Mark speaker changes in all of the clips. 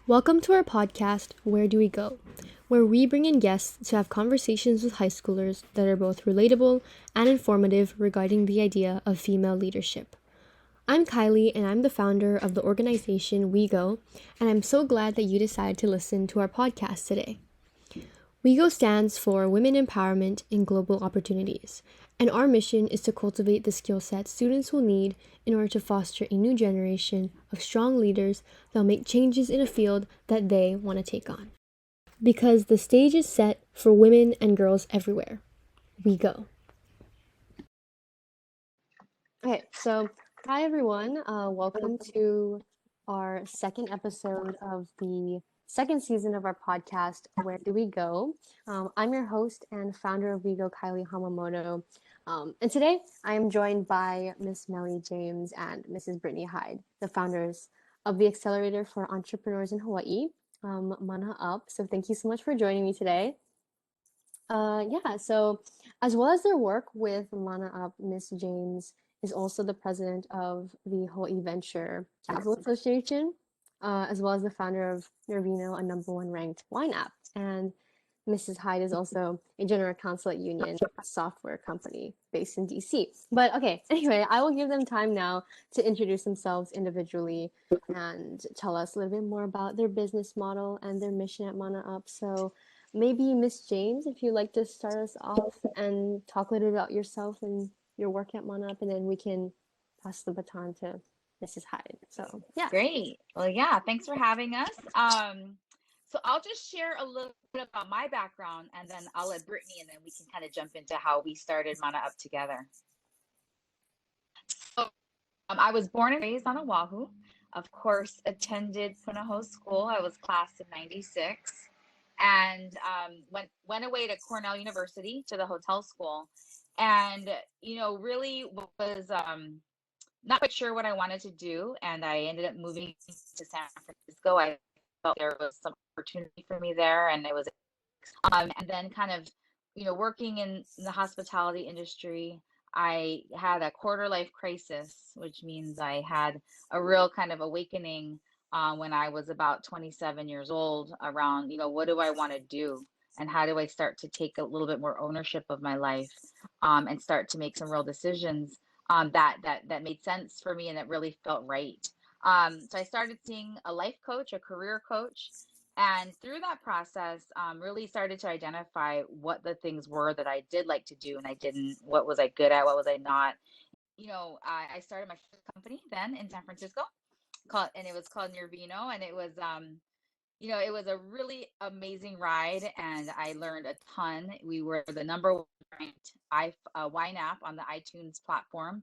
Speaker 1: Welcome to our podcast, Where Do We Go? Where we bring in guests to have conversations with high schoolers that are both relatable and informative regarding the idea of female leadership. I'm Kylie, and I'm the founder of the organization WeGo, and I'm so glad that you decided to listen to our podcast today. WeGo stands for Women Empowerment in Global Opportunities, and our mission is to cultivate the skill sets students will need in order to foster a new generation of strong leaders that will make changes in a field that they want to take on. Because the stage is set for women and girls everywhere. We go. Okay, so hi everyone. Welcome to our second episode of the second season of our podcast, Where Do We Go? I'm your host and founder of WeGo, Kylie Hamamoto. And today I am joined by Miss Meli James and Mrs. Brittany Hyde, the founders of the Accelerator for Entrepreneurs in Hawaii, Mana Up. So thank you so much for joining me today. So as well as their work with Mana Up, Miss James is also the president of the Hawaii Venture Capital Association, as well as the founder of Nervino, a number one ranked wine app. And Mrs. Hyde is also a general counsel at Union, a software company based in DC. But okay, anyway, I will give them time now to introduce themselves individually and tell us a little bit more about their business model and their mission at Mana Up. So maybe Miss James, if you'd like to start us off and talk a little bit about yourself and your work at Mana Up, and then we can pass the baton to Mrs. Hyde. So yeah.
Speaker 2: Great. Well, yeah, thanks for having us. So I'll just share a little bit about my background and then I'll let Brittany and then we can kind of jump into how we started Mana Up together. So I was born and raised on Oahu. Of course, attended Punahou School. I was class of 96 and went away to Cornell University to the hotel school and, really was not quite sure what I wanted to do, and I ended up moving to San Francisco. I felt there was some opportunity for me there, and it was, and then kind of, working in the hospitality industry, I had a quarter life crisis, which means I had a real kind of awakening when I was about 27 years old around, what do I want to do? And how do I start to take a little bit more ownership of my life and start to make some real decisions that made sense for me and that really felt right. So I started seeing a life coach, a career coach, and through that process, really started to identify what the things were that I did like to do and I didn't. What was I good at? What was I not? I started my first company then in San Francisco, and it was called Nervino, and it was it was a really amazing ride and I learned a ton. We were the number one ranked wine app on the iTunes platform.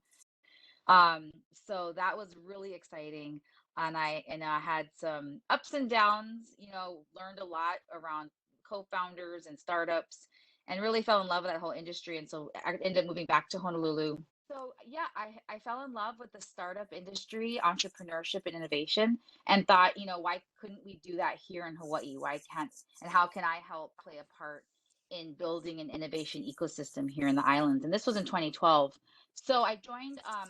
Speaker 2: So that was really exciting. And I had some ups and downs, learned a lot around co-founders and startups and really fell in love with that whole industry. And so I ended up moving back to Honolulu. So yeah, I fell in love with the startup industry, entrepreneurship and innovation, and thought, why couldn't we do that here in Hawaii? Why can't, and how can I help play a part in building an innovation ecosystem here in the islands? And this was in 2012. So I joined a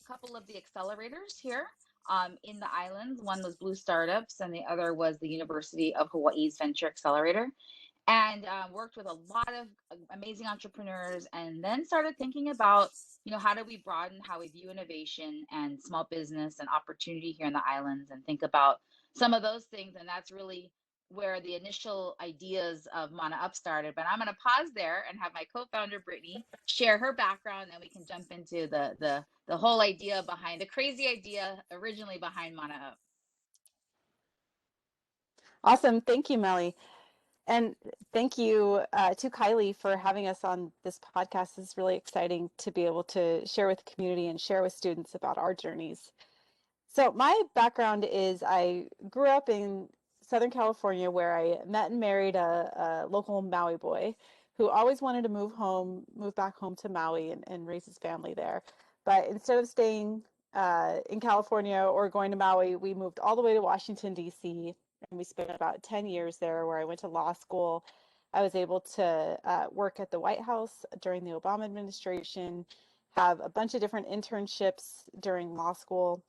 Speaker 2: couple of the accelerators here in the islands. One was Blue Startups, and the other was the University of Hawaii's Venture Accelerator, and worked with a lot of amazing entrepreneurs, and then started thinking about, how do we broaden how we view innovation and small business and opportunity here in the islands, and think about some of those things. And that's really where the initial ideas of Mana Up started. But I'm going to pause there and have my co-founder Brittany share her background, and then we can jump into the whole idea behind the crazy idea originally behind Mana Up.
Speaker 3: Awesome. Thank you, Meli. And thank you to Kylie for having us on this podcast. It's really exciting to be able to share with the community and share with students about our journeys. So my background is I grew up in Southern California, where I met and married a local Maui boy who always wanted to move back home to Maui and raise his family there. But instead of staying in California or going to Maui, we moved all the way to Washington, D.C., and we spent about 10 years there, where I went to law school. I was able to work at the White House during the Obama administration, have a bunch of different internships during law school,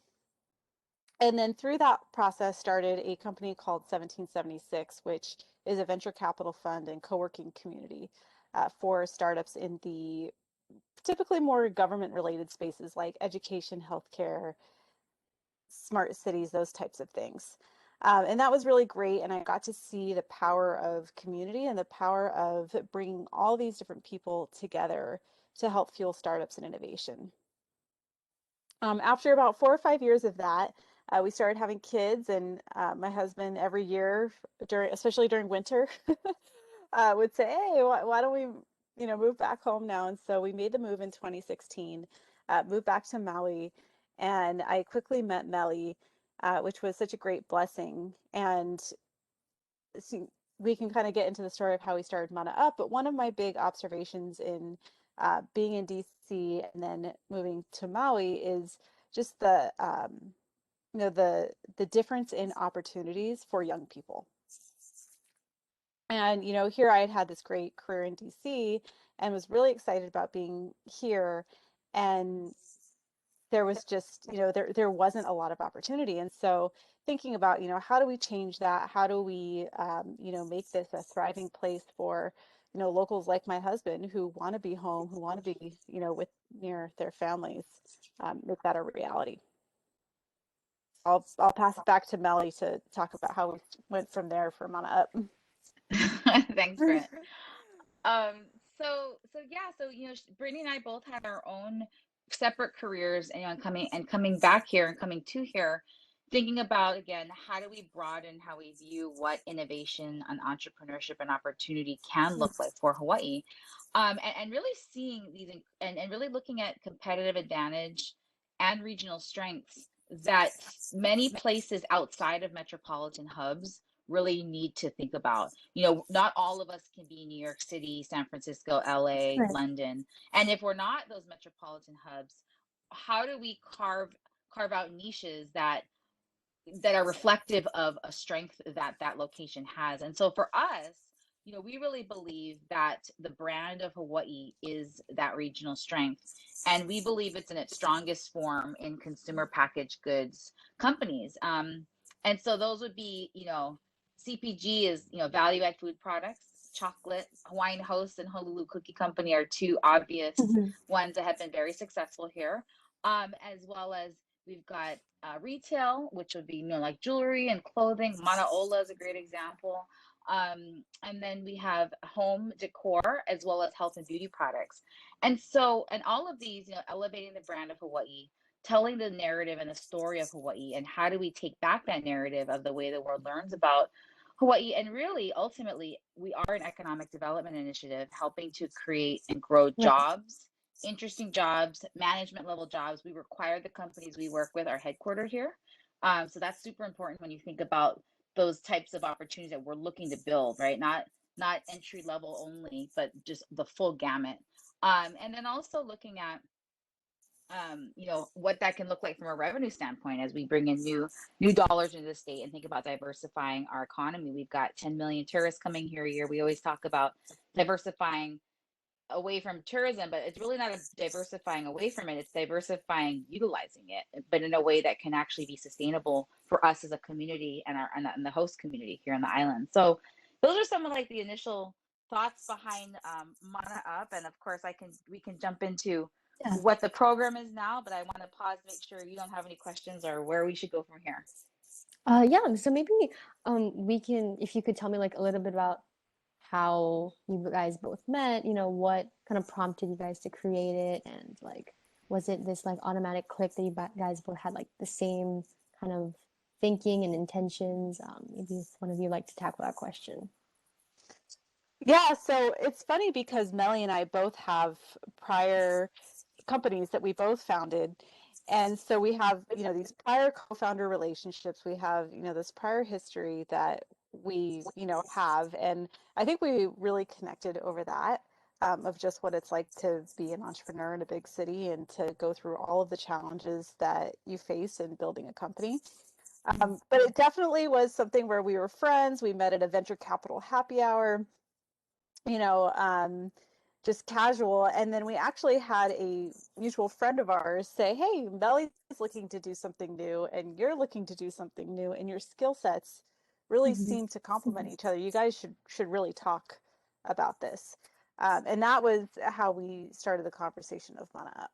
Speaker 3: And then through that process started a company called 1776, which is a venture capital fund and co-working community for startups in the typically more government related spaces like education, healthcare, smart cities, those types of things. And that was really great. And I got to see the power of community and the power of bringing all these different people together to help fuel startups and innovation. After about 4 or 5 years of that, we started having kids, and my husband every year, especially during winter, would say, "Hey, why don't we, move back home now?" And so we made the move in 2016, moved back to Maui, and I quickly met Meli, which was such a great blessing. And so we can kind of get into the story of how we started Mana Up. But one of my big observations in being in DC and then moving to Maui is just the difference in opportunities for young people. And here I had this great career in DC and was really excited about being here, and there was just there wasn't a lot of opportunity. And so thinking about how do we change that, how do we make this a thriving place for locals like my husband who want to be home, who want to be with near their families, make that a reality. I'll pass it back to Meli to talk about how we went from there for Mana Up.
Speaker 2: Thanks, Britt. Um, so yeah, so Brittany and I both have our own separate careers, and coming back here and coming to here, thinking about again, how do we broaden how we view what innovation and entrepreneurship and opportunity can look like for Hawaii, and really seeing these and really looking at competitive advantage and regional strengths that many places outside of metropolitan hubs really need to think about. Not all of us can be New York City, San Francisco, LA,
Speaker 1: Right.
Speaker 2: London. And if we're not those metropolitan hubs, how do we carve out niches that are reflective of a strength that that location has? And so for us, we really believe that the brand of Hawaii is that regional strength. And we believe it's in its strongest form in consumer packaged goods companies. And so those would be, CPG is, value add food products, chocolate, Hawaiian Host and Honolulu Cookie Company are two obvious
Speaker 1: Mhm.
Speaker 2: ones that have been very successful here. As well as we've got retail, which would be, like jewelry and clothing. Manaola is a great example. And then we have home decor as well as health and beauty products. And so, and all of these, elevating the brand of Hawaii, telling the narrative and the story of Hawaii, and how do we take back that narrative of the way the world learns about Hawaii. And really, ultimately, we are an economic development initiative helping to create and grow
Speaker 1: Right.
Speaker 2: jobs, interesting jobs, management level jobs. We require the companies we work with are headquartered here. So that's super important when you think about those types of opportunities that we're looking to build, right? Not entry level only, but just the full gamut. And then also looking at what that can look like from a revenue standpoint as we bring in new dollars into the state and think about diversifying our economy. We've got 10 million tourists coming here a year. We always talk about diversifying away from tourism, but it's really not a diversifying away from it. It's diversifying, utilizing it, but in a way that can actually be sustainable for us as a community and and the host community here on the island. So those are some of like the initial thoughts behind Mana Up, and of course we can jump into
Speaker 1: Yeah.
Speaker 2: what the program is now, but I want to pause, make sure you don't have any questions or where we should go from here.
Speaker 1: Yeah, so maybe we can, if you could tell me like a little bit about how you guys both met, what kind of prompted you guys to create it, and like was it this like automatic click that you guys both had like the same kind of thinking and intentions? Maybe if one of you like to tackle that question.
Speaker 3: Yeah, so it's funny because Meli and I both have prior companies that we both founded. And so we have, these prior co-founder relationships. We have, this prior history that we, have. And I think we really connected over that, of just what it's like to be an entrepreneur in a big city and to go through all of the challenges that you face in building a company. But it definitely was something where we were friends. We met at a venture capital happy hour, you know, um, just casual. And then we actually had a mutual friend of ours say, hey, Meli's looking to do something new and you're looking to do something new, and your skill sets really
Speaker 1: Mhm.
Speaker 3: seem to complement each other. You guys should really talk about this. And that was how we started the conversation of Mana Up.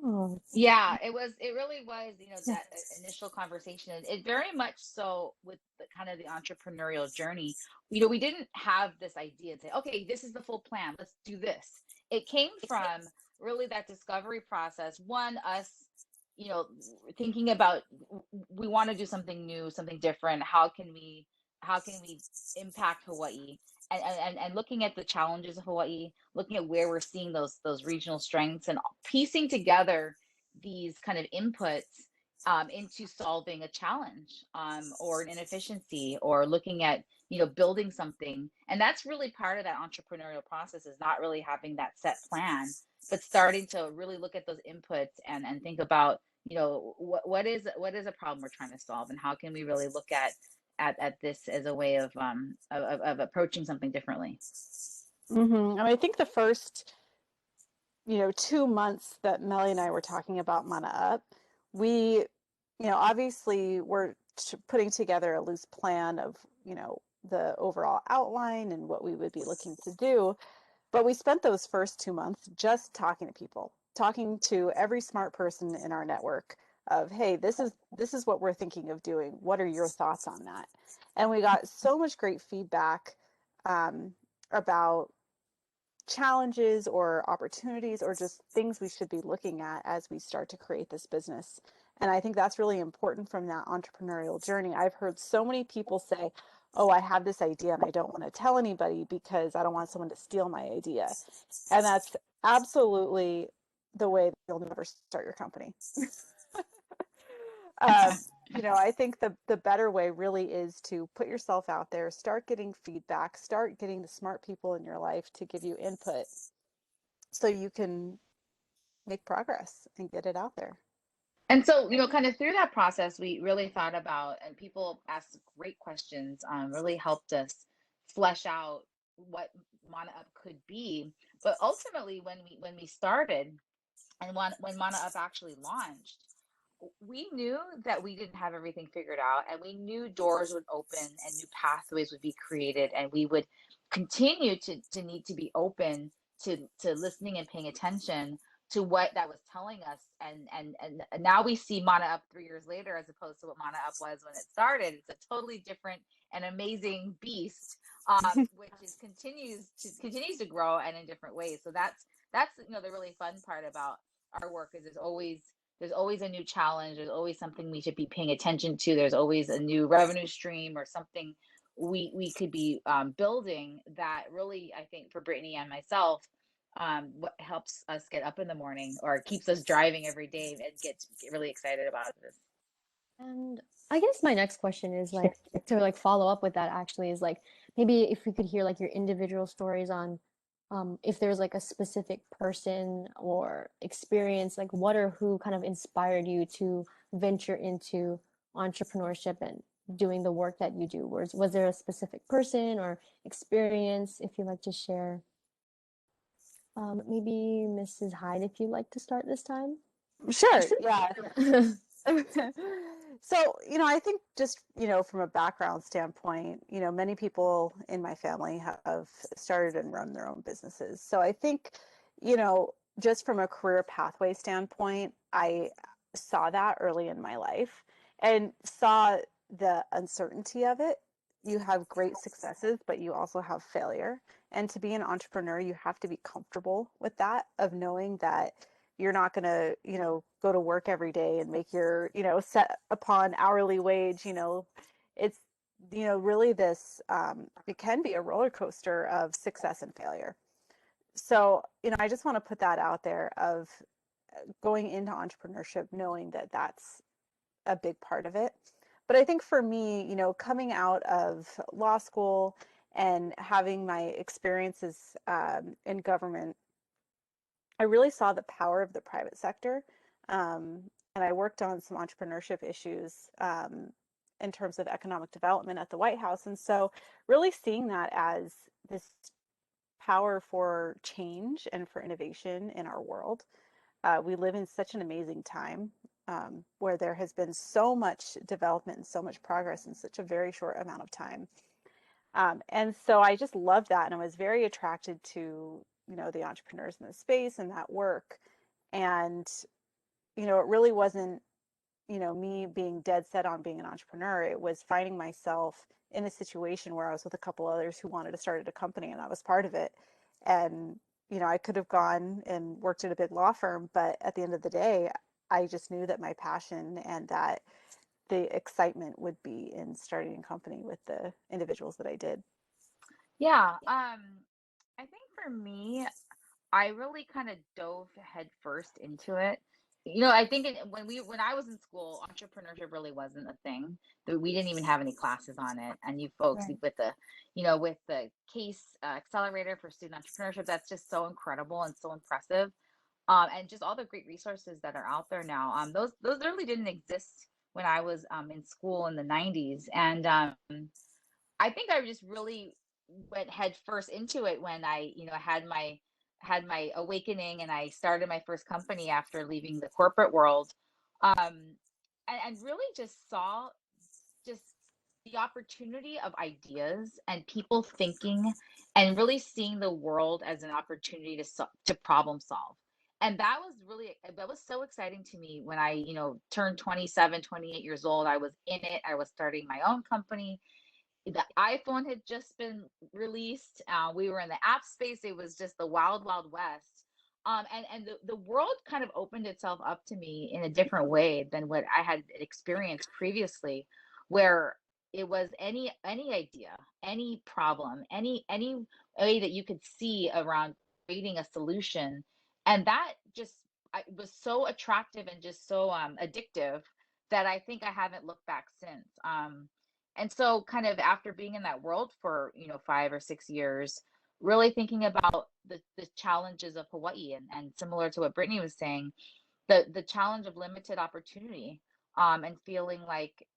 Speaker 1: Oh,
Speaker 2: Yeah, it really was,
Speaker 1: yeah.
Speaker 2: that initial conversation. It very much so with the kind of the entrepreneurial journey. We didn't have this idea and say, okay, this is the full plan. Let's do this. It came from really that discovery process. One, us, you know, thinking about we want to do something new, something different. How can we impact Hawaii? And looking at the challenges of Hawaii, looking at where we're seeing those regional strengths and piecing together these kind of inputs into solving a challenge or an inefficiency or looking at building something. And that's really part of that entrepreneurial process, is not really having that set plan, but starting to really look at those inputs and think about what is a problem we're trying to solve, and how can we really look at this as a way of approaching something differently.
Speaker 3: And I think the first 2 months that Melly and I were talking about Mana Up, we, obviously we're putting together a loose plan of, the overall outline and what we would be looking to do. But we spent those first 2 months just talking to people, talking to every smart person in our network of, hey, this is what we're thinking of doing. What are your thoughts on that? And we got so much great feedback about challenges or opportunities or just things we should be looking at as we start to create this business. And I think that's really important from that entrepreneurial journey. I've heard so many people say, oh, I have this idea and I don't want to tell anybody because I don't want someone to steal my idea. And that's absolutely the way you'll never start your company. um, I think the better way really is to put yourself out there, start getting feedback, start getting the smart people in your life to give you input so you can make progress and get it out there.
Speaker 2: And so, kind of through that process, we really thought about, and people asked great questions, really helped us flesh out what Mana Up could be. But ultimately, when we started, and when Mana Up actually launched, we knew that we didn't have everything figured out, and we knew doors would open and new pathways would be created, and we would continue to need to be open to listening and paying attention to what that was telling us. And now we see Mana Up 3 years later, as opposed to what Mana Up was when it started. It's a totally different and amazing beast, which continues to grow and in different ways. So that's the really fun part about our work, is there's always a new challenge. There's always something we should be paying attention to. There's always a new revenue stream or something we could be building, that really, I think, for Brittany and myself, what helps us get up in the morning or keeps us driving every day and get really excited about this.
Speaker 1: And I guess my next question is like to like follow up with that actually is like maybe if we could hear like your individual stories on if there's like a specific person or experience, like what or who kind of inspired you to venture into entrepreneurship and doing the work that you do? Was there a specific person or experience, if you'd like to share? Maybe Mrs. Hyde, if you'd like to start this time.
Speaker 3: Sure, yeah. So, I think just, from a background standpoint, many people in my family have started and run their own businesses. So I think, just from a career pathway standpoint, I saw that early in my life and saw the uncertainty of it. You have great successes, but you also have failure. And to be an entrepreneur, you have to be comfortable with that, of knowing that you're not going to, go to work every day and make your, set upon hourly wage. It's, really this, it can be a roller coaster of success and failure. So, I just want to put that out there of going into entrepreneurship, knowing that that's a big part of it. But I think for me, coming out of law school and having my experiences in government, I really saw the power of the private sector. And I worked on some entrepreneurship issues in terms of economic development at the White House. And so, really seeing that as this power for change and for innovation in our world. We live in such an amazing time where there has been so much development and so much progress in such a very short amount of time. And so I just loved that, and I was very attracted to, the entrepreneurs in the space and that work. And, it really wasn't, me being dead set on being an entrepreneur. It was finding myself in a situation where I was with a couple others who wanted to start a company, and I was part of it. And, I could have gone and worked at a big law firm, but at the end of the day, I just knew that my passion and that the excitement would be in starting a company with the individuals that I did.
Speaker 2: Yeah. I think for me, I really kind of dove head first into it. I think when I was in school, entrepreneurship really wasn't a thing. We didn't even have any classes on it. And you folks
Speaker 1: Right.
Speaker 2: with the case accelerator for student entrepreneurship, that's just so incredible and so impressive. And just all the great resources that are out there now. Those really didn't exist when I was in school in the 90s. And I think I just really went head first into it when I, had my awakening and I started my first company after leaving the corporate world. And really just saw just the opportunity of ideas and people thinking and really seeing the world as an opportunity to problem solve. And that was so exciting to me when I, turned 27, 28 years old. I was in it. I was starting my own company. The iPhone had just been released. We were in the app space. It was just the wild, wild west. And the world kind of opened itself up to me in a different way than what I had experienced previously, where it was any idea, any problem, any way that you could see around creating a solution, and that just was so attractive and just so addictive that I think I haven't looked back since. And so kind of after being in that world for, 5 or 6 years, really thinking about the challenges of Hawaii and similar to what Brittany was saying, the challenge of limited opportunity, and feeling like,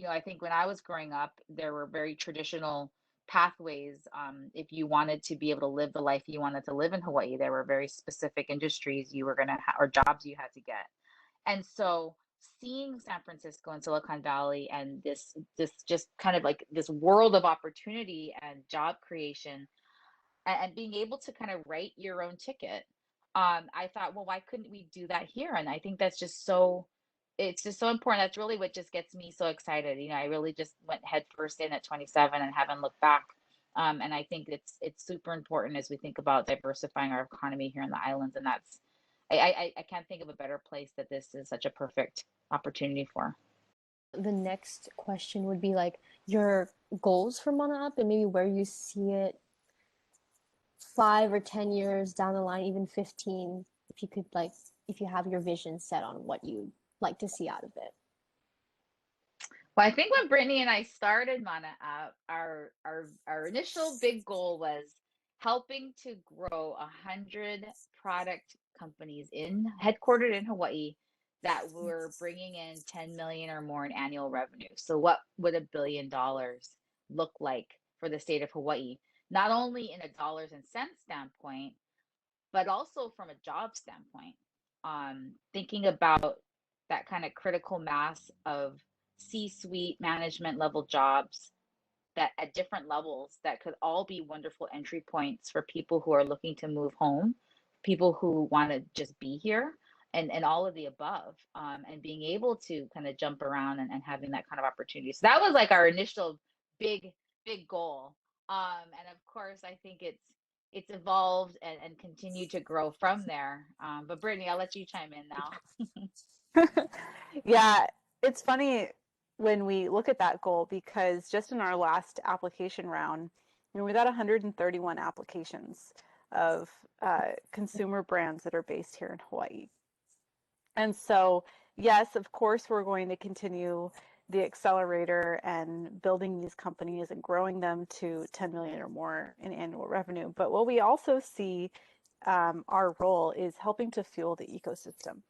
Speaker 2: I think when I was growing up, there were very traditional pathways. If you wanted to be able to live the life you wanted to live in Hawaii, there were very specific industries you were going to or jobs you had to get. And so seeing San Francisco and Silicon Valley and this just kind of like this world of opportunity and job creation, and being able to kind of write your own ticket, I thought, well, why couldn't we do that here? And I think that's just so it's just so important. That's really what just gets me so excited. I really just went head first in at 27 and haven't looked back. And I think it's super important as we think about diversifying our economy here in the islands. And that's I can't think of a better place that this is such a perfect opportunity for.
Speaker 1: The next question would be like your goals for Mana Up and maybe where you see it 5 or 10 years down the line, even 15, if you could like, if you have your vision set on what you'd like to see out of it.
Speaker 2: Well, I think when Brittany and I started Mana Up, our initial big goal was helping to grow 100 product companies headquartered in Hawaii that were bringing in 10 million or more in annual revenue. So what would $1 billion look like for the state of Hawaii? Not only in a dollars and cents standpoint, but also from a job standpoint. Thinking about that kind of critical mass of C-suite management level jobs that at different levels that could all be wonderful entry points for people who are looking to move home, people who want to just be here, and all of the above, and being able to kind of jump around and having that kind of opportunity. So that was like our initial big, big goal. And of course, I think it's evolved and continued to grow from there. But Brittany, I'll let you chime in now.
Speaker 3: Yeah, it's funny when we look at that goal because just in our last application round, we got 131 applications of consumer brands that are based here in Hawaii. And so, yes, of course, we're going to continue the accelerator and building these companies and growing them to 10 million or more in annual revenue. But what we also see our role is helping to fuel the ecosystem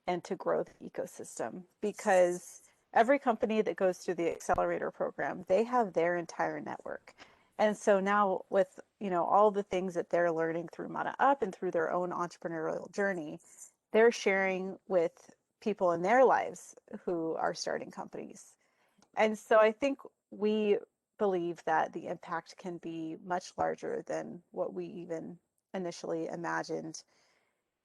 Speaker 3: and to grow the ecosystem because every company that goes through the accelerator program, they have their entire network. And so now with all the things that they're learning through Mana Up and through their own entrepreneurial journey, they're sharing with people in their lives who are starting companies. And so I think we believe that the impact can be much larger than what we even initially imagined.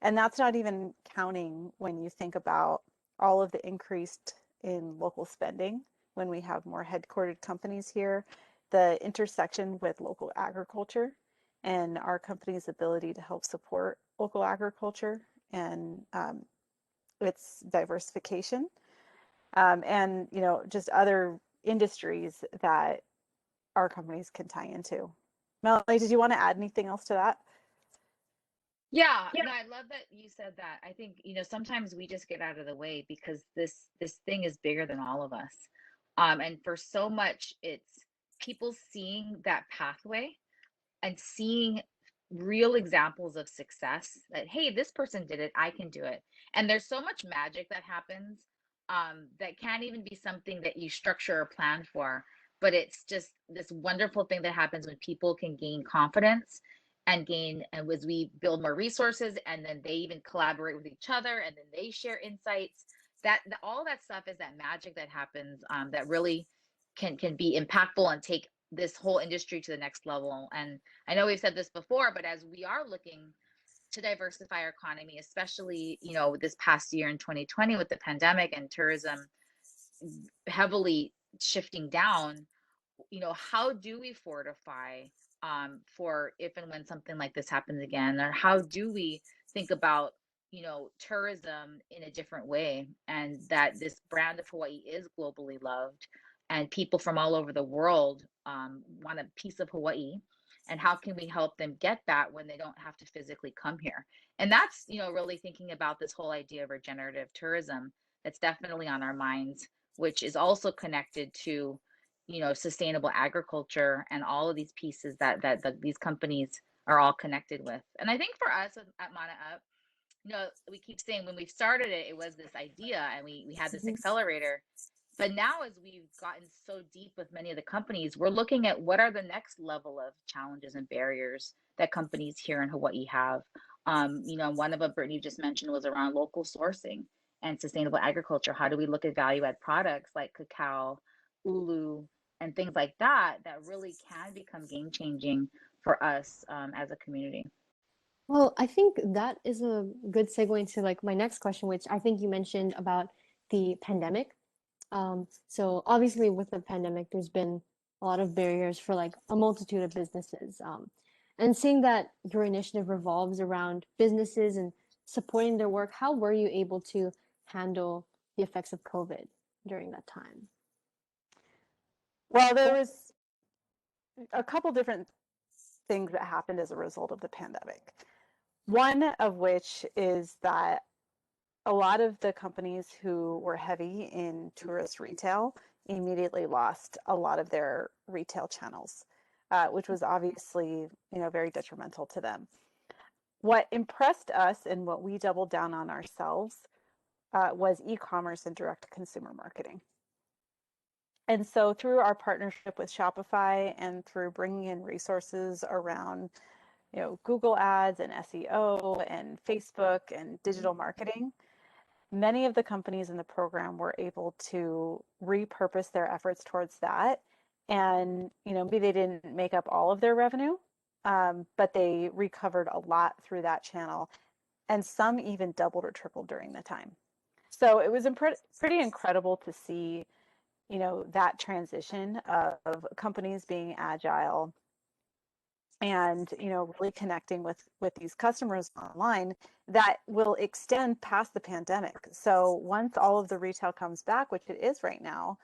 Speaker 3: And that's not even counting when you think about all of the increased in local spending when we have more headquartered companies here, the intersection with local agriculture and our company's ability to help support local agriculture and its diversification, and just other industries that our companies can tie into. Melanie, did you want to add anything else to that?
Speaker 2: Yeah, no, I love that you said that. I think, sometimes we just get out of the way because this thing is bigger than all of us. And for so much, it's people seeing that pathway and seeing real examples of success that, hey, this person did it, I can do it. And there's so much magic that happens, that can't even be something that you structure or plan for, but it's just this wonderful thing that happens when people can gain confidence and as we build more resources, and then they even collaborate with each other, and then they share insights. All that stuff is that magic that happens, that really can be impactful and take this whole industry to the next level. And I know we've said this before, but as we are looking to diversify our economy, especially, this past year in 2020 with the pandemic and tourism heavily shifting down, how do we fortify, for if and when something like this happens again? Or how do we think about, tourism in a different way, and that this brand of Hawaii is globally loved and people from all over the world, want a piece of Hawaii, and how can we help them get that when they don't have to physically come here? And that's, really thinking about this whole idea of regenerative tourism. That's definitely on our minds, which is also connected to, sustainable agriculture and all of these pieces that these companies are all connected with. And I think for us at Mana Up, we keep saying when we started it, it was this idea and we had this
Speaker 1: Mhm.
Speaker 2: accelerator. But now, as we've gotten so deep with many of the companies, we're looking at what are the next level of challenges and barriers that companies here in Hawaii have. One of them Brittany just mentioned was around local sourcing and sustainable agriculture. How do we look at value add products like cacao, ulu, and things like that that really can become game changing for us, as a community?
Speaker 1: Well, I think that is a good segue into like my next question, which I think you mentioned about the pandemic. So obviously with the pandemic, there's been a lot of barriers for like a multitude of businesses. And seeing that your initiative revolves around businesses and supporting their work, how were you able to handle the effects of COVID during that time?
Speaker 3: Well, there was a couple different things that happened as a result of the pandemic. One of which is that a lot of the companies who were heavy in tourist retail immediately lost a lot of their retail channels, which was obviously, very detrimental to them. What impressed us and what we doubled down on ourselves, was e-commerce and direct consumer marketing. And so through our partnership with Shopify and through bringing in resources around, Google ads and SEO and Facebook and digital marketing, many of the companies in the program were able to repurpose their efforts towards that. And, maybe they didn't make up all of their revenue, but they recovered a lot through that channel. And some even doubled or tripled during the time. So it was pretty incredible to see, that transition of companies being agile and, really connecting with these customers online that will extend past the pandemic. So once all of the retail comes back, which it is right now,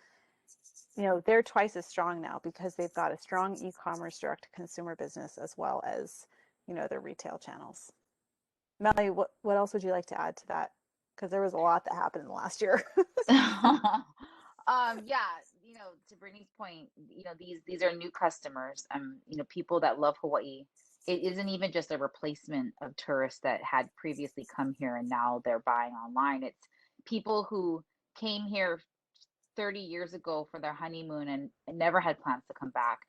Speaker 3: they're twice as strong now because they've got a strong e-commerce direct to consumer business as well as, their retail channels. Meli, what else would you like to add to that? Because there was a lot that happened in the last year.
Speaker 2: Yeah, to Brittany's point, these are new customers, people that love Hawaii. It isn't even just a replacement of tourists that had previously come here and now they're buying online. It's people who came here 30 years ago for their honeymoon and never had plans to come back.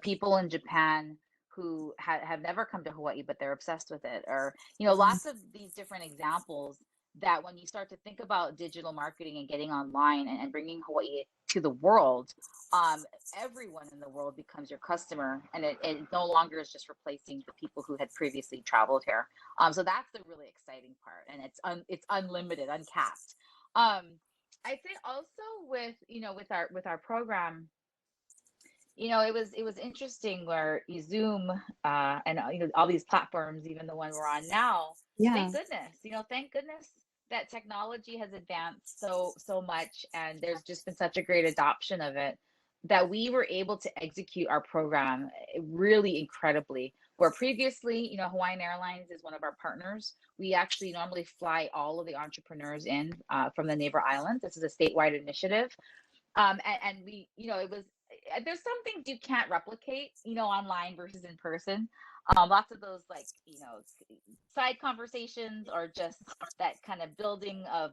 Speaker 2: People in Japan who have never come to Hawaii, but they're obsessed with it. Or, you know, lots of these different examples that when you start to think about digital marketing and getting online and bringing Hawaii to the world, everyone in the world becomes your customer, and it no longer is just replacing the people who had previously traveled here. So that's the really exciting part, and it's unlimited, uncapped. I think also with, you know, with our program, you know, it was interesting where you Zoom, and you know, all these platforms, even the one we're on now.
Speaker 1: Yeah.
Speaker 2: Thank goodness, you know, thank goodness that technology has advanced so much, and there's just been such a great adoption of it that we were able to execute our program really incredibly. Where previously, you know, Hawaiian Airlines is one of our partners. We actually normally fly all of the entrepreneurs in from the neighbor islands. This is a statewide initiative, and we, you know, it was, there's some things you can't replicate, you know, online versus in person. Lots of those, like, you know, side conversations, or just that kind of building of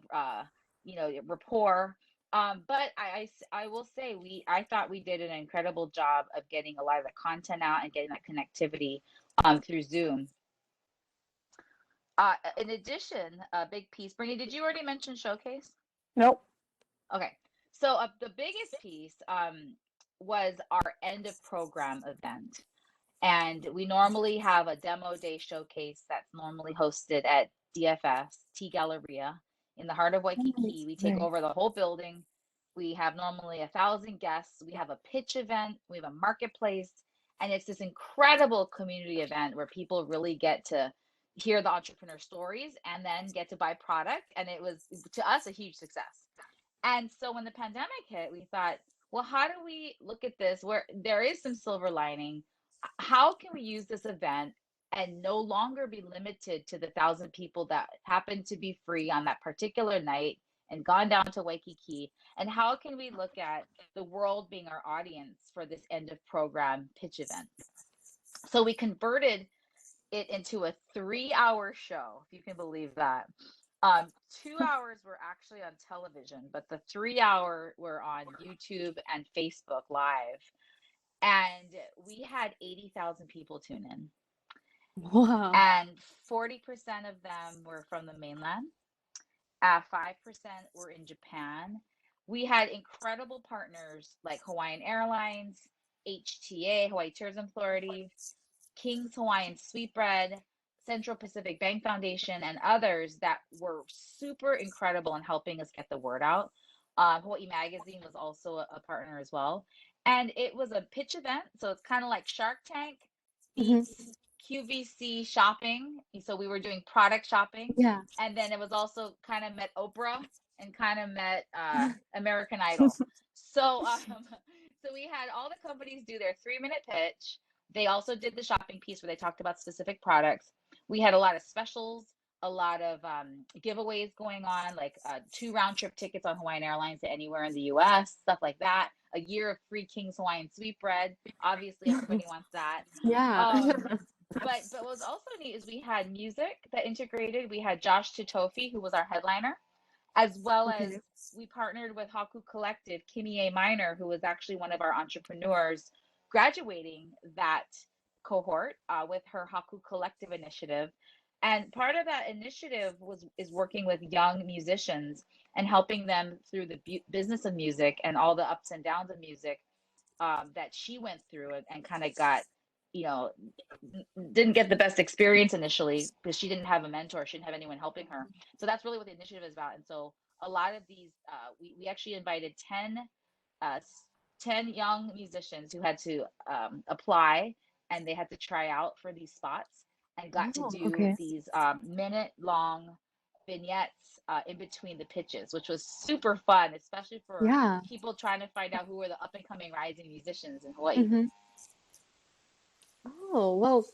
Speaker 2: you know, rapport. But I will say, I thought we did an incredible job of getting a lot of the content out and getting that connectivity through Zoom. In addition, a big piece, Brittany, did you already mention Showcase?
Speaker 3: Nope.
Speaker 2: Okay. So the biggest piece was our end of program event. And we normally have a demo day showcase that's normally hosted at DFS, T Galleria, in the heart of Waikiki.
Speaker 1: Nice.
Speaker 2: We take
Speaker 1: Nice.
Speaker 2: over the whole building. We have normally 1,000 guests. We have a pitch event. We have a marketplace. And it's this incredible community event where people really get to hear the entrepreneur stories and then get to buy product. And it was, to us, a huge success. And so when the pandemic hit, we thought, well, how do we look at this where there is some silver lining? How can we use this event and no longer be limited to the 1,000 people that happen to be free on that particular night and gone down to Waikiki? And how can we look at the world being our audience for this end of program pitch event? So we converted it into a 3-hour show, if you can believe that. 2 hours were actually on television, but the 3 hour were on YouTube and Facebook Live. And we had 80,000 people tune in.
Speaker 1: Wow.
Speaker 2: And 40% of them were from the mainland. 5% were in Japan. We had incredible partners like Hawaiian Airlines, HTA, Hawaii Tourism Authority, King's Hawaiian Sweetbread, Central Pacific Bank Foundation, and others that were super incredible in helping us get the word out. Hawaii Magazine was also a partner as well. And it was a pitch event. So it's kind of like Shark Tank
Speaker 1: Hmm.
Speaker 2: beats QVC shopping. So we were doing product shopping.
Speaker 1: Yeah.
Speaker 2: And then it was also kind of met Oprah and kind of met American Idol. So, so we had all the companies do their 3-minute pitch. They also did the shopping piece where they talked about specific products. We had a lot of specials, a lot of giveaways going on, like 2 round-trip tickets on Hawaiian Airlines to anywhere in the US, stuff like that. A year of free King's Hawaiian Sweetbread. Obviously, everybody wants that.
Speaker 1: Yeah.
Speaker 2: But what was also neat is we had music that integrated. We had Josh Titofi, who was our headliner, as well as
Speaker 1: Okay.
Speaker 2: we partnered with Haku Collective, Kimie A. Minor, who was actually one of our entrepreneurs graduating that cohort with her Haku Collective initiative. And part of that initiative is working with young musicians and helping them through the business of music and all the ups and downs of music that she went through, and kind of got, you know, didn't get the best experience initially because she didn't have a mentor, she didn't have anyone helping her. So that's really what the initiative is about. And so a lot of these, we actually invited 10 young musicians who had to apply, and they had to try out for these spots, and got to
Speaker 1: Oh,
Speaker 2: do
Speaker 1: okay.
Speaker 2: these minute long vignettes in between the pitches, which was super fun, especially for
Speaker 1: Yeah.
Speaker 2: people trying to find out who are the up and coming rising musicians in Hawaii.
Speaker 1: Hmm. Oh, well,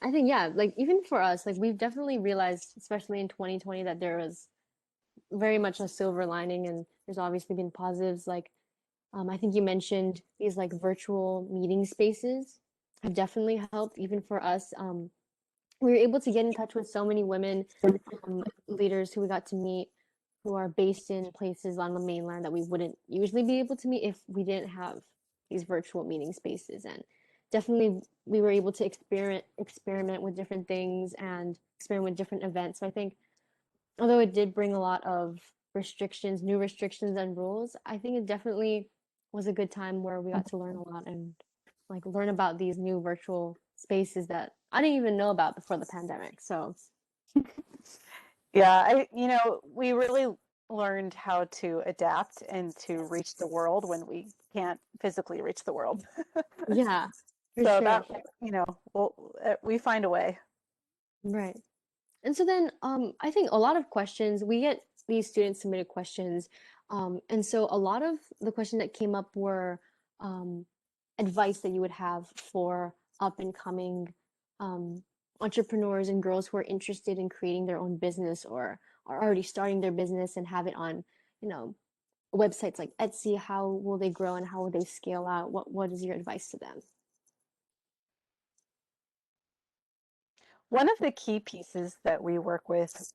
Speaker 1: I think, yeah, like even for us, like we've definitely realized, especially in 2020, that there was very much a silver lining, and there's obviously been positives. Like, I think you mentioned these like virtual meeting spaces have definitely helped even for us. We were able to get in touch with so many women leaders who we got to meet, who are based in places on the mainland that we wouldn't usually be able to meet if we didn't have these virtual meeting spaces. And definitely we were able to experiment with different things and experiment with different events. So I think although it did bring a lot of restrictions, new restrictions and rules, I think it definitely was a good time where we got to learn a lot and like learn about these new virtual spaces that I didn't even know about before the pandemic. So
Speaker 3: Yeah, we really learned how to adapt and to reach the world when we can't physically reach the world.
Speaker 1: yeah, for
Speaker 3: So
Speaker 1: sure.
Speaker 3: that, we find a way.
Speaker 1: Right. And so then I think a lot of questions, we get these students submitted questions. And so a lot of the questions that came up were um, advice that you would have for up and coming um, entrepreneurs and girls who are interested in creating their own business or are already starting their business and have it on, you know, websites like Etsy. How will they grow and how will they scale out? What is your advice to them?
Speaker 3: One of the key pieces that we work with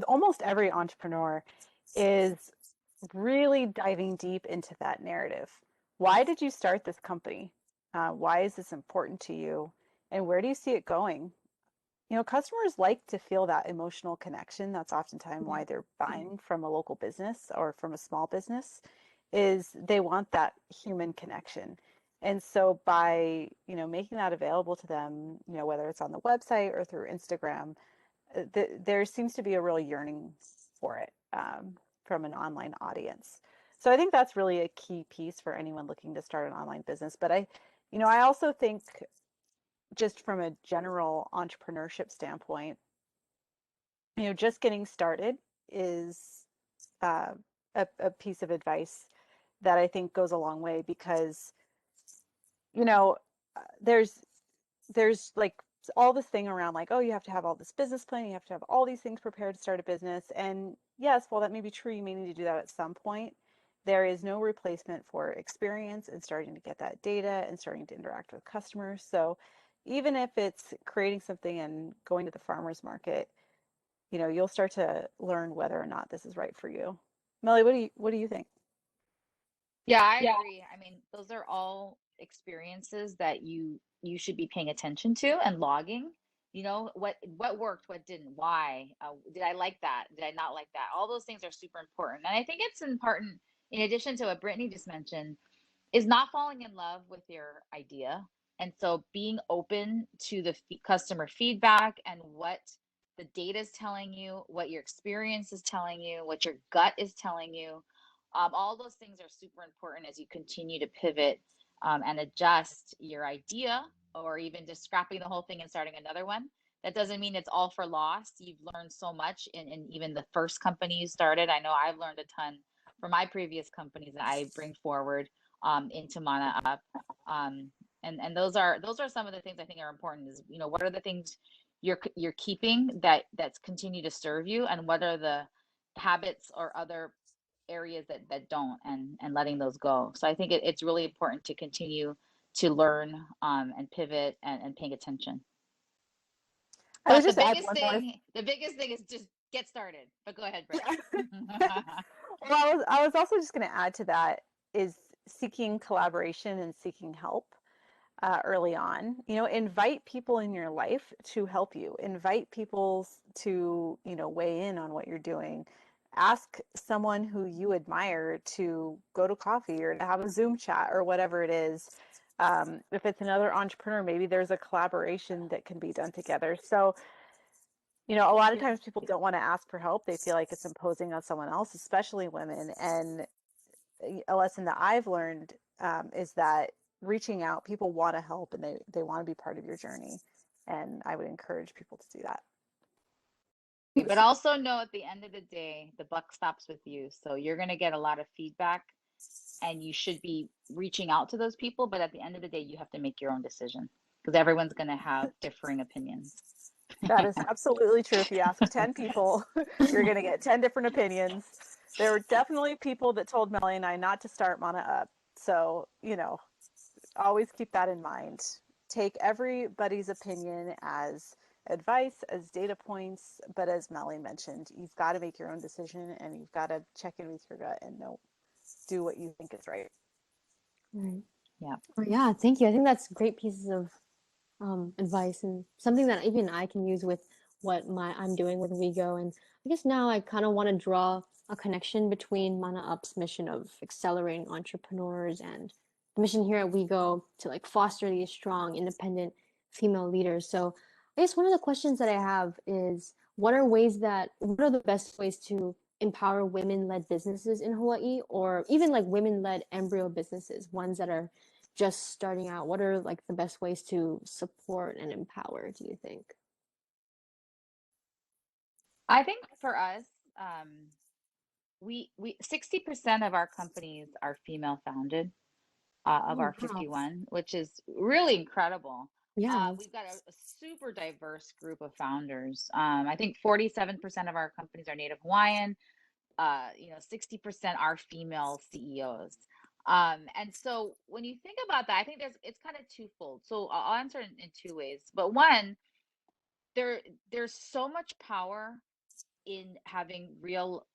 Speaker 3: almost every entrepreneur is really diving deep into that narrative. Why did you start this company? Why is this important to you? And where do you see it going? Customers like to feel that emotional connection. That's oftentimes why they're buying from a local business or from a small business, is they want that human connection. And so by, making that available to them, whether it's on the website or through Instagram, there seems to be a real yearning for it from an online audience. So I think that's really a key piece for anyone looking to start an online business. But I also think just from a general entrepreneurship standpoint, just getting started is uh, a piece of advice that I think goes a long way because, you know, there's like all this thing around like, oh, you have to have all this business plan, you have to have all these things prepared to start a business. And yes, while that may be true, you may need to do that at some point. There is no replacement for experience and starting to get that data and starting to interact with customers. So even if it's creating something and going to the farmer's market, you'll start to learn whether or not this is right for you. Melly, what do you think?
Speaker 2: Yeah, I agree. I mean, those are all experiences that you should be paying attention to and logging. You know, what worked, what didn't, why? Did I like that? Did I not like that? All those things are super important. And I think it's important, in addition to what Brittany just mentioned, is not falling in love with your idea. And so being open to the customer feedback and what the data is telling you, what your experience is telling you, what your gut is telling you. All those things are super important as you continue to pivot and adjust your idea, or even just scrapping the whole thing and starting another one. That doesn't mean it's all for loss. You've learned so much in even the first company you started. I know I've learned a ton from my previous companies that I bring forward into Mana Up. Um, and those are some of the things I think are important. Is, what are the things you're keeping that's continue to serve you, and what are the habits or other areas that don't, and letting those go. So I think it's really important to continue to learn and pivot and paying attention.
Speaker 3: I would
Speaker 2: But the
Speaker 3: just add
Speaker 2: biggest
Speaker 3: one more.
Speaker 2: thing, the biggest thing is just get started. But go ahead, Britt.
Speaker 3: Well, I was also just going to add to that is seeking collaboration and seeking help early on. Invite people in your life to help you. Invite people to, weigh in on what you're doing. Ask someone who you admire to go to coffee or to have a Zoom chat or whatever it is. If it's another entrepreneur, maybe there's a collaboration that can be done together. So, a lot of times people don't want to ask for help. They feel like it's imposing on someone else, especially women. And a lesson that I've learned is that reaching out, people want to help and they want to be part of your journey. And I would encourage people to do that.
Speaker 2: But also know at the end of the day, the buck stops with you. So you're going to get a lot of feedback and you should be reaching out to those people. But at the end of the day, you have to make your own decision because everyone's going to have differing opinions.
Speaker 3: That is absolutely true. If you ask 10 people, you're going to get 10 different opinions. There were definitely people that told Melly and I not to start Mana Up. So, always keep that in mind. Take everybody's opinion as advice, as data points, but as Melly mentioned, you've got to make your own decision and you've got to check in with your gut and do what you think is right.
Speaker 1: Right.
Speaker 2: Yeah.
Speaker 1: Oh, yeah, thank you. I think that's great pieces of advice and something that even I can use with what I'm doing with WeGo. And I guess now I kind of want to draw a connection between Mana Up's mission of accelerating entrepreneurs and the mission here at WeGo to like foster these strong, independent female leaders. So I guess one of the questions that I have is what are the best ways to empower women-led businesses in Hawaii, or even like women-led embryo businesses, ones that are just starting out? What are like the best ways to support and empower, do you think?
Speaker 2: I think for us, we 60% of our companies are female founded, of
Speaker 1: Oh,
Speaker 2: our
Speaker 1: wow.
Speaker 2: 51, which is really incredible.
Speaker 1: Yeah.
Speaker 2: We've got a super diverse group of founders. I think 47% of our companies are Native Hawaiian. 60% are female CEOs. And so when you think about that, I think it's kind of twofold. So I'll answer in two ways. But one, there's so much power in having real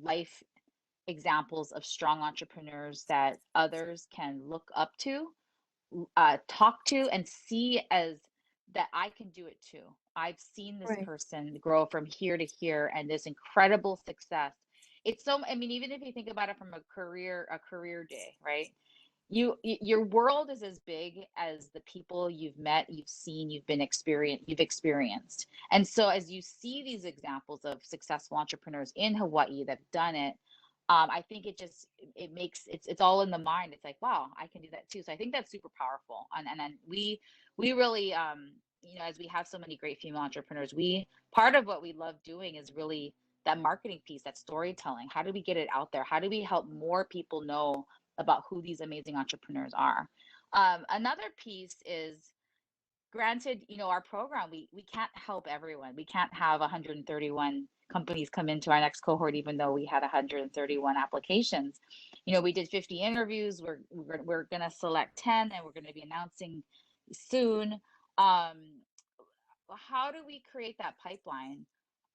Speaker 2: life examples of strong entrepreneurs that others can look up to, talk to, and see as that I can do it too. I've seen this
Speaker 1: Right.
Speaker 2: person grow from here to here and this incredible success. It's so, I mean, even if you think about it from a career day, right? Your world is as big as the people you've met, you've seen, you've experienced. And so as you see these examples of successful entrepreneurs in Hawaii that've done it, I think it makes it's all in the mind. It's like, wow, I can do that too. So I think that's super powerful. And then we really as we have so many great female entrepreneurs, we part of what we love doing is really that marketing piece, that storytelling. How do we get it out there? How do we help more people know about who these amazing entrepreneurs are? Another piece is, granted, our program, we can't help everyone. We can't have 131 companies come into our next cohort, even though we had 131 applications. We did 50 interviews. We're going to select 10, and we're going to be announcing soon. How do we create that pipeline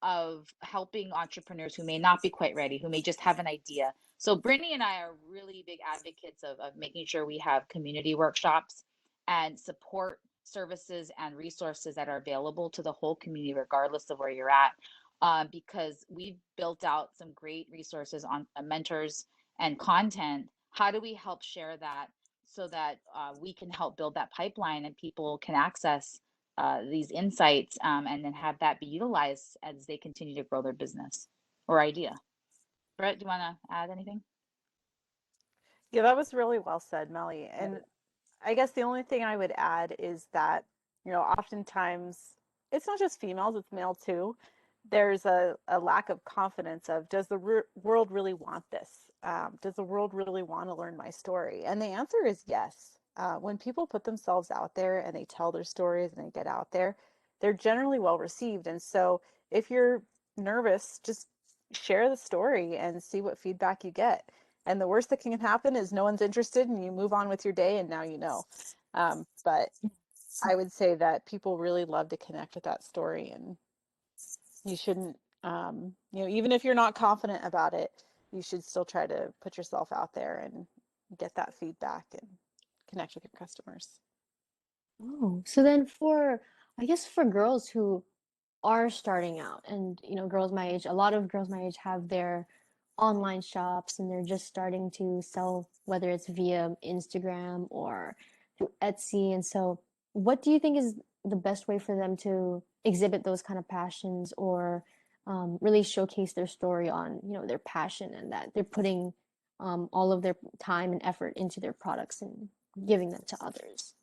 Speaker 2: of helping entrepreneurs who may not be quite ready, who may just have an idea? So Brittany and I are really big advocates of making sure we have community workshops and support services and resources that are available to the whole community, regardless of where you're at. Because we've built out some great resources on mentors and content. How do we help share that so that we can help build that pipeline and people can access these insights, and then have that be utilized as they continue to grow their business or idea? Brett, do you want to add anything?
Speaker 3: Yeah, that was really well said, Meli. And I guess the only thing I would add is that, oftentimes it's not just females, it's male too. There's a lack of confidence of, does the world really want this? Does the world really want to learn my story? And the answer is yes. When people put themselves out there and they tell their stories and they get out there, they're generally well received. And so if you're nervous, just share the story and see what feedback you get. And the worst that can happen is no one's interested and you move on with your day, and now you know. But I would say that people really love to connect with that story, and you shouldn't, even if you're not confident about it, you should still try to put yourself out there and get that feedback and connect with your customers.
Speaker 1: Oh, so then I guess for girls who are starting out and, girls my age, a lot of girls my age have their online shops and they're just starting to sell, whether it's via Instagram or through Etsy. And so, what do you think is the best way for them to exhibit those kind of passions or really showcase their story on, their passion and that they're putting all of their time and effort into their products and giving them to others?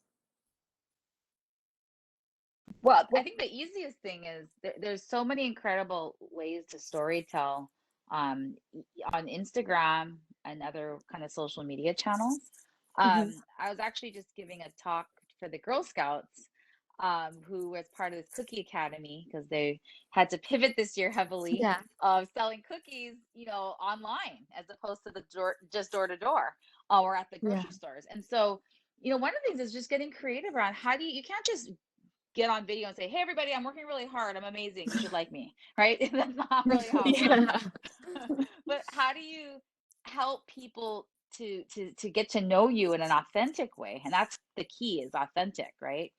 Speaker 2: Well, I think the easiest thing is there's so many incredible ways to storytell, on Instagram and other kind of social media channels.
Speaker 1: Hmm.
Speaker 2: I was actually just giving a talk for the Girl Scouts, who was part of this cookie academy because they had to pivot this year heavily
Speaker 1: Yeah,
Speaker 2: of selling cookies, online as opposed to just door to door, or at the
Speaker 1: yeah.
Speaker 2: grocery stores. And so, one of the things is just getting creative around how do you can't just get on video and say, hey, everybody, I'm working really hard. I'm amazing. You should like me. Right. That's not really how it works.
Speaker 1: Yeah.
Speaker 2: But how do you help people to get to know you in an authentic way, and that's the key, is authentic, right?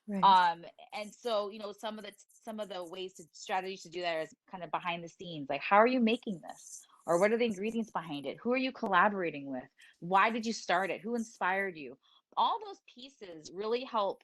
Speaker 1: Right.
Speaker 2: um and so, some of the ways to strategies to do that is kind of behind the scenes, like, how are you making this, or what are the ingredients behind it, who are you collaborating with, why did you start it, who inspired you. All those pieces really help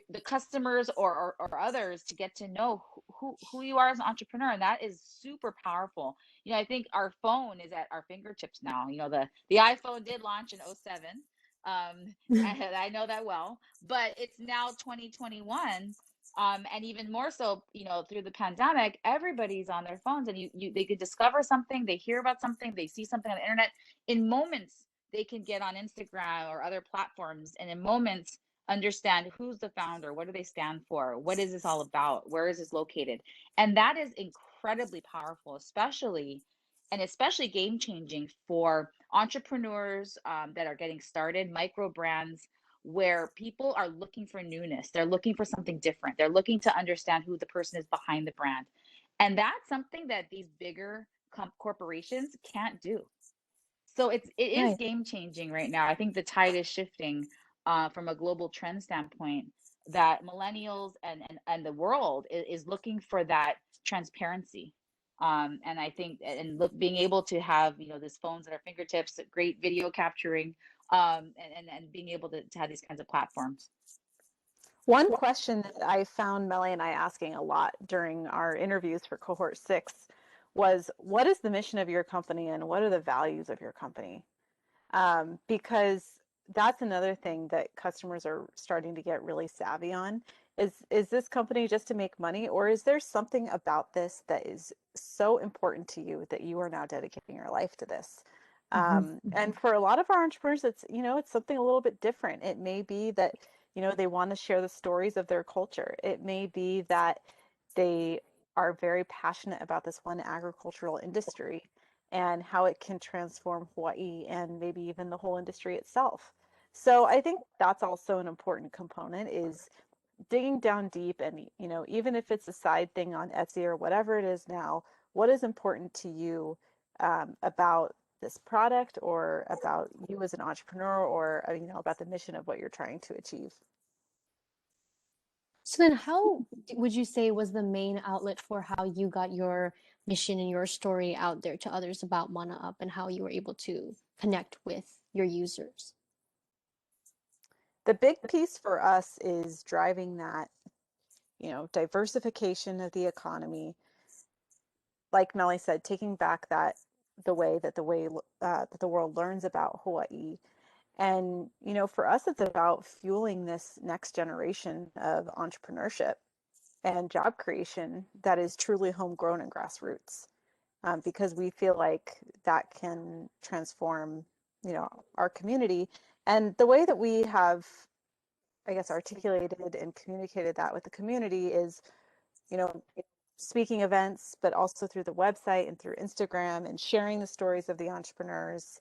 Speaker 2: the customers, or others, to get to know who you are as an entrepreneur, and that is super powerful. I think our phone is at our fingertips now. The iPhone did launch in '07, and I know that well, but it's now 2021. And even more so, through the pandemic, everybody's on their phones, and they could discover something, they hear about something, they see something on the internet in moments. They can get on Instagram or other platforms, and in moments understand who's the founder, what do they stand for, what is this all about, where is this located. And that is incredibly powerful, especially game changing for entrepreneurs that are getting started, micro brands, where people are looking for newness, they're looking for something different, they're looking to understand who the person is behind the brand. And that's something that these bigger corporations can't do. So it is
Speaker 1: Right.
Speaker 2: game changing right now. I think the tide is shifting from a global trend standpoint, that millennials and the world is looking for that transparency. And I think, and look, being able to have, these phones at our fingertips, great video capturing, and being able to have these kinds of platforms.
Speaker 3: One question that I found Meli and I asking a lot during our interviews for cohort 6 was, what is the mission of your company and what are the values of your company? Because that's another thing that customers are starting to get really savvy on. Is this company just to make money, or is there something about this that is so important to you that you are now dedicating your life to this? And for a lot of our entrepreneurs, it's something a little bit different. It may be that, they want to share the stories of their culture. It may be that they are very passionate about this one agricultural industry and how it can transform Hawaii and maybe even the whole industry itself. So I think that's also an important component, is digging down deep, and even if it's a side thing on Etsy or whatever it is now, what is important to you about this product, or about you as an entrepreneur, or about the mission of what you're trying to achieve.
Speaker 1: So then how would you say was the main outlet for how you got your mission and your story out there to others about Mana Up, and how you were able to connect with your users?
Speaker 3: The big piece for us is driving that, diversification of the economy. Like Meli said, taking back the way that the world learns about Hawaii. And, for us, it's about fueling this next generation of entrepreneurship and job creation that is truly homegrown and grassroots, because we feel like that can transform, our community. And the way that we have, I guess, articulated and communicated that with the community is, you know, speaking events, but also through the website and through Instagram, and sharing the stories of the entrepreneurs.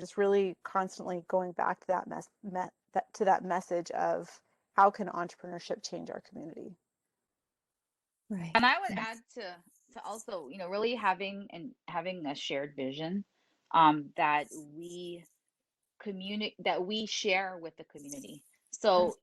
Speaker 3: Just really constantly going back to that message of how can entrepreneurship change our community.
Speaker 1: Right.
Speaker 2: And I would add to also, really having a shared vision, that we share with the community. So,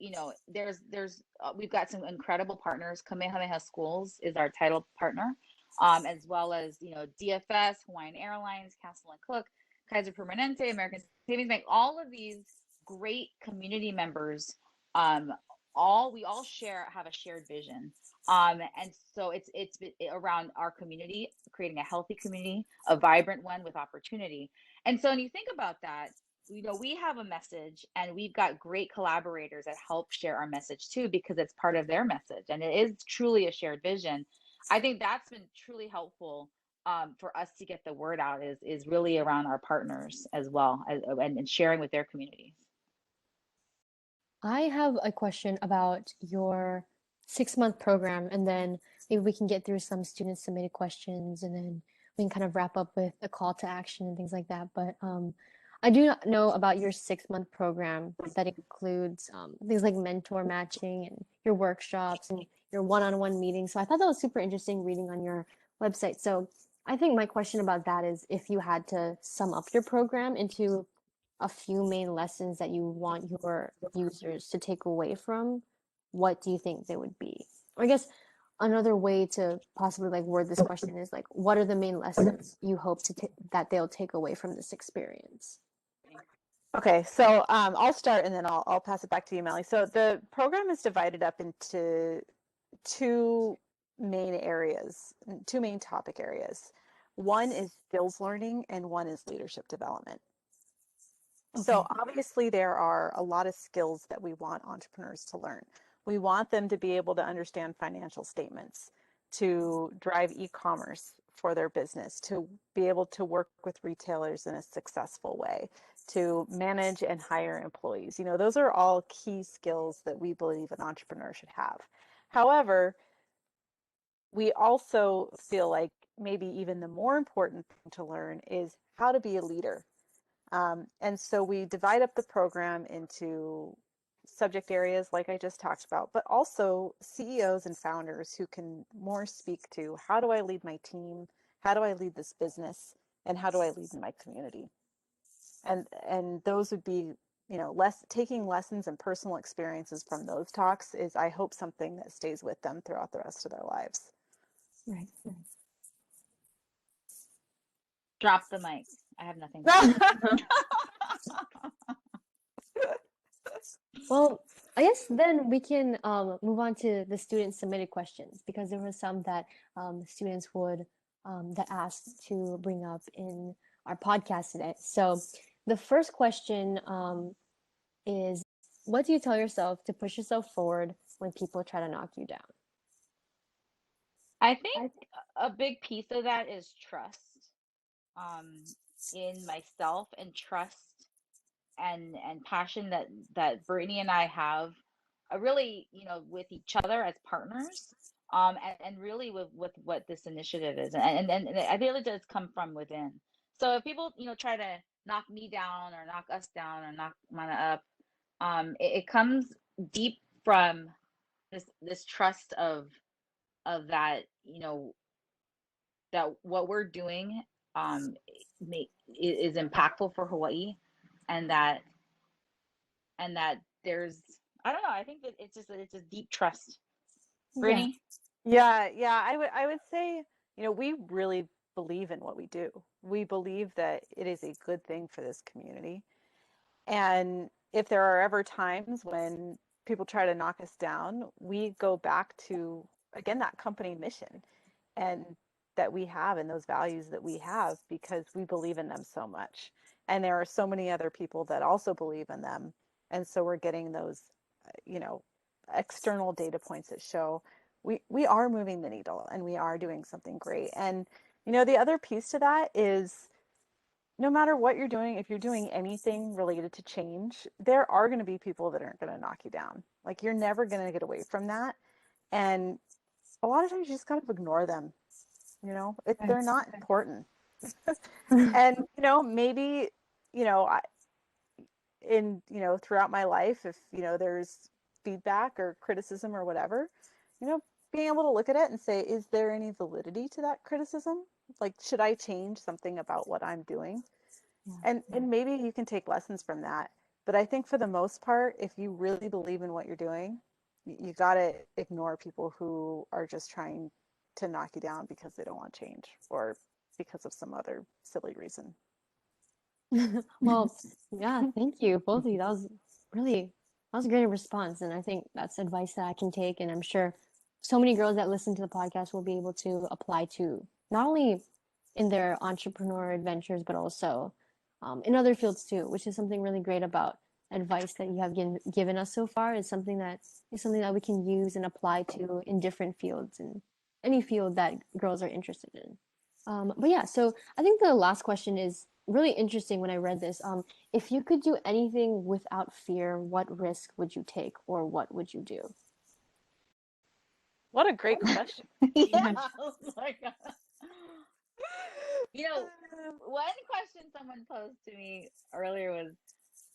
Speaker 2: we've got some incredible partners. Kamehameha Schools is our title partner, as well as, DFS, Hawaiian Airlines, Castle and Cook, Kaiser Permanente, American Savings Bank, all of these great community members. We all have a shared vision. And so it's around our community, creating a healthy community, a vibrant one with opportunity. And so when you think about that, we have a message, and we've got great collaborators that help share our message too, because it's part of their message, and it is truly a shared vision. I think that's been truly helpful, for us to get the word out, is really around our partners as well, and sharing with their communities.
Speaker 1: I have a question about your 6-month program, and then maybe we can get through some student submitted questions, and then we can kind of wrap up with a call to action and things like that. But I do not know about your 6-month program that includes things like mentor matching and your workshops and your one-on-one meetings. So I thought that was super interesting reading on your website. So I think my question about that is if you had to sum up your program into a few main lessons that you want your users to take away from, what do you think they would be? Or I guess another way to possibly like word this question is like, what are the main lessons you hope that they'll take away from this experience?
Speaker 3: Okay, so I'll start and then I'll pass it back to you, Meli. So the program is divided up into two main areas, two main topic areas. One is skills learning and one is leadership development. So
Speaker 1: Okay.
Speaker 3: obviously there are a lot of skills that we want entrepreneurs to learn. We want them to be able to understand financial statements, to drive e-commerce for their business, to be able to work with retailers in a successful way, to manage and hire employees. You know, those are all key skills that we believe an entrepreneur should have. However, we also feel like maybe even the more important thing to learn is how to be a leader. And so we divide up the program into subject areas like I just talked about, but also CEOs and founders who can more speak to how do I lead my team? How do I lead this business? And how do I lead in my community? And those would be, you know, taking lessons and personal experiences from those talks is, I hope, something that stays with them throughout the rest of their lives.
Speaker 1: Right.
Speaker 2: Drop the mic. I have nothing to say.
Speaker 1: Well, I guess then we can move on to the student submitted questions because there were some that students would that asked to bring up in our podcast today. So the first question is, what do you tell yourself to push yourself forward when people try to knock you down?
Speaker 2: I think a big piece of that is trust um, in myself and trust and passion that Brittany and I have, really, you know, with each other as partners, and really with what this initiative is, and it really does come from within. So if people, you know, try to knock me down or knock us down or knock Mana up, it comes deep from this trust of that, you know, that what we're doing is impactful for Hawaii, and that there's, I don't know, I think that it's a deep trust.
Speaker 1: Yeah.
Speaker 2: Brittany?
Speaker 3: Yeah, I would say, you know, we really believe in what we do. We believe that it is a good thing for this community. And if there are ever times when people try to knock us down, we go back to, again, that company mission and that we have and those values that we have because we believe in them so much. And there are so many other people that also believe in them. And so we're getting those, you know, external data points that show we are moving the needle and we are doing something great. And, you know, the other piece to that is no matter what you're doing, if you're doing anything related to change, there are going to be people that aren't going to knock you down. Like, you're never going to get away from that. And a lot of times you just kind of ignore them. You know, they're not important. And, you know, maybe, you know, you know, throughout my life, if, you know, there's feedback or criticism or whatever, you know, being able to look at it and say, is there any validity to that criticism? Like, should I change something about what I'm doing?
Speaker 1: Yeah.
Speaker 3: And maybe you can take lessons from that. But I think for the most part, if you really believe in what you're doing, you got to ignore people who are just trying to knock you down because they don't want change or because of some other silly reason.
Speaker 1: Well, yeah, thank you, both of you. That was a great response, and I think that's advice that I can take, and I'm sure so many girls that listen to the podcast will be able to apply to not only in their entrepreneur adventures, but also in other fields too, which is something really great about advice that you have given us so far. Is something that we can use and apply to in different fields and any field that girls are interested in. But yeah, so I think the last question is really interesting when I read this. If you could do anything without fear, what risk would you take or what would you do?
Speaker 3: What a great question.
Speaker 2: Yeah. Oh my God. You know, one question someone posed to me earlier was,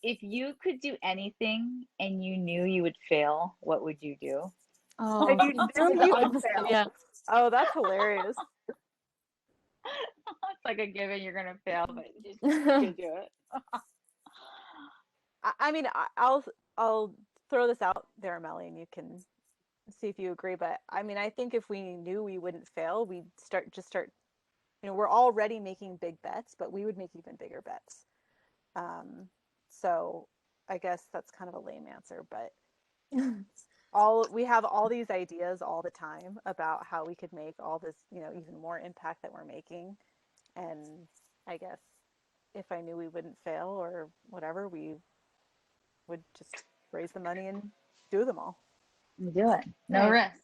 Speaker 2: if you could do anything and you knew you would fail, what would you do?
Speaker 1: Oh,
Speaker 3: And you knew you would
Speaker 1: honestly,
Speaker 3: fail.
Speaker 1: yeah.
Speaker 3: Oh, that's hilarious.
Speaker 2: It's like a given you're gonna fail, but you can do it.
Speaker 3: I mean, I'll throw this out there, Meli, and you can see if you agree. But I mean, I think if we knew we wouldn't fail, we'd start. We're already making big bets, but we would make even bigger bets. So I guess that's kind of a lame answer, but we have all these ideas all the time about how we could make all this, even more impact that we're making. And I guess if I knew we wouldn't fail or whatever, we would just raise the money and do them all.
Speaker 2: Do it. No risk.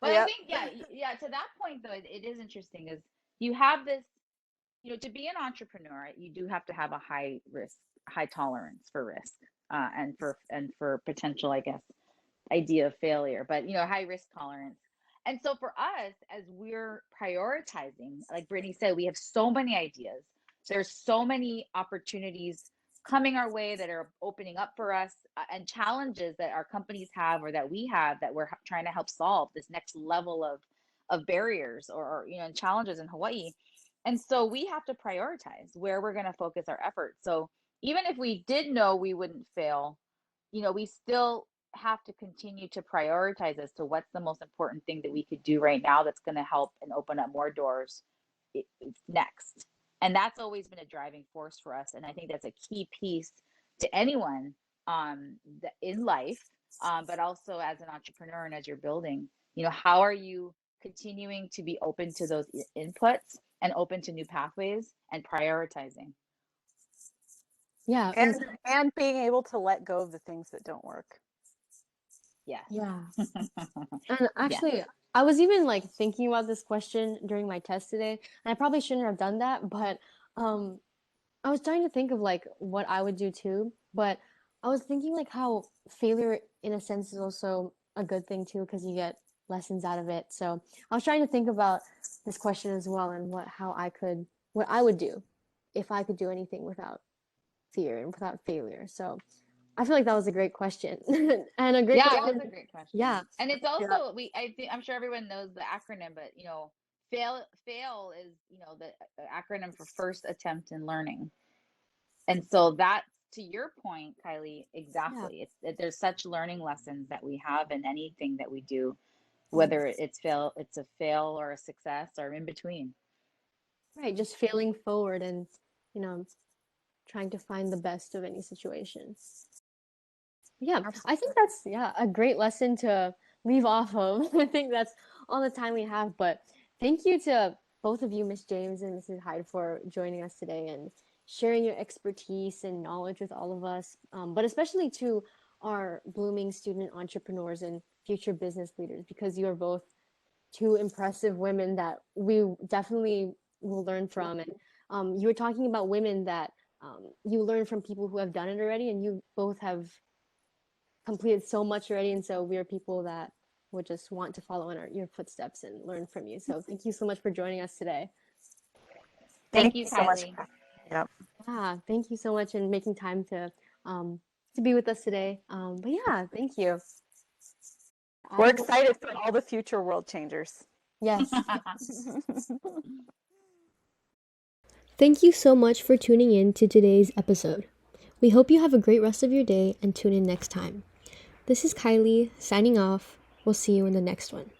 Speaker 2: But
Speaker 3: Yep.
Speaker 2: I think, yeah, to that point though, it is interesting is you have this, to be an entrepreneur, you do have to have a high risk, high tolerance for risk, and for potential, I guess, idea of failure, but high risk tolerance. And so for us, as we're prioritizing, like Brittany said, we have so many ideas. There's so many opportunities coming our way that are opening up for us, and challenges that our companies have or that we have that we're trying to help solve this next level of barriers or challenges in Hawaii. And so we have to prioritize where we're going to focus our efforts. So even if we did know we wouldn't fail, we still have to continue to prioritize as to what's the most important thing that we could do right now that's going to help and open up more doors next. And that's always been a driving force for us. And I think that's a key piece to anyone in life, but also as an entrepreneur and as you're building, how are you continuing to be open to those inputs and open to new pathways and prioritizing?
Speaker 1: Yeah.
Speaker 3: And being able to let go of the things that don't work.
Speaker 2: Yes.
Speaker 1: Yeah. And actually, I was even like thinking about this question during my test today, and I probably shouldn't have done that, but I was trying to think of like what I would do too, but I was thinking like how failure in a sense is also a good thing too, because you get lessons out of it. So I was trying to think about this question as well and what I would do if I could do anything without fear and without failure. So I feel like that was a great question and a great question.
Speaker 2: It was a great question.
Speaker 1: Yeah.
Speaker 2: And it's also I'm sure everyone knows the acronym, but fail is the acronym for first attempt in learning. And so that, to your point, Kylie, exactly. There's such learning lessons that we have in anything that we do, whether it's a fail or a success or in between.
Speaker 1: Right, just failing forward and trying to find the best of any situation. Yeah, I think that's a great lesson to leave off of. I think that's all the time we have. But thank you to both of you, Miss James and Mrs. Hyde, for joining us today and sharing your expertise and knowledge with all of us. But especially to our blooming student entrepreneurs and future business leaders, because you are both two impressive women that we definitely will learn from. And you were talking about women that you learn from people who have done it already, and you both have completed so much already, and so we're people that would just want to follow in your footsteps and learn from you. So thank you so much for joining us today.
Speaker 2: Thank you so much.
Speaker 3: Yep.
Speaker 1: Thank you so much and making time to be with us today. But yeah, thank you.
Speaker 3: We're excited for all the future world changers.
Speaker 1: Yes. Thank you so much for tuning in to today's episode. We hope you have a great rest of your day and tune in next time. This is Kylie signing off. We'll see you in the next one.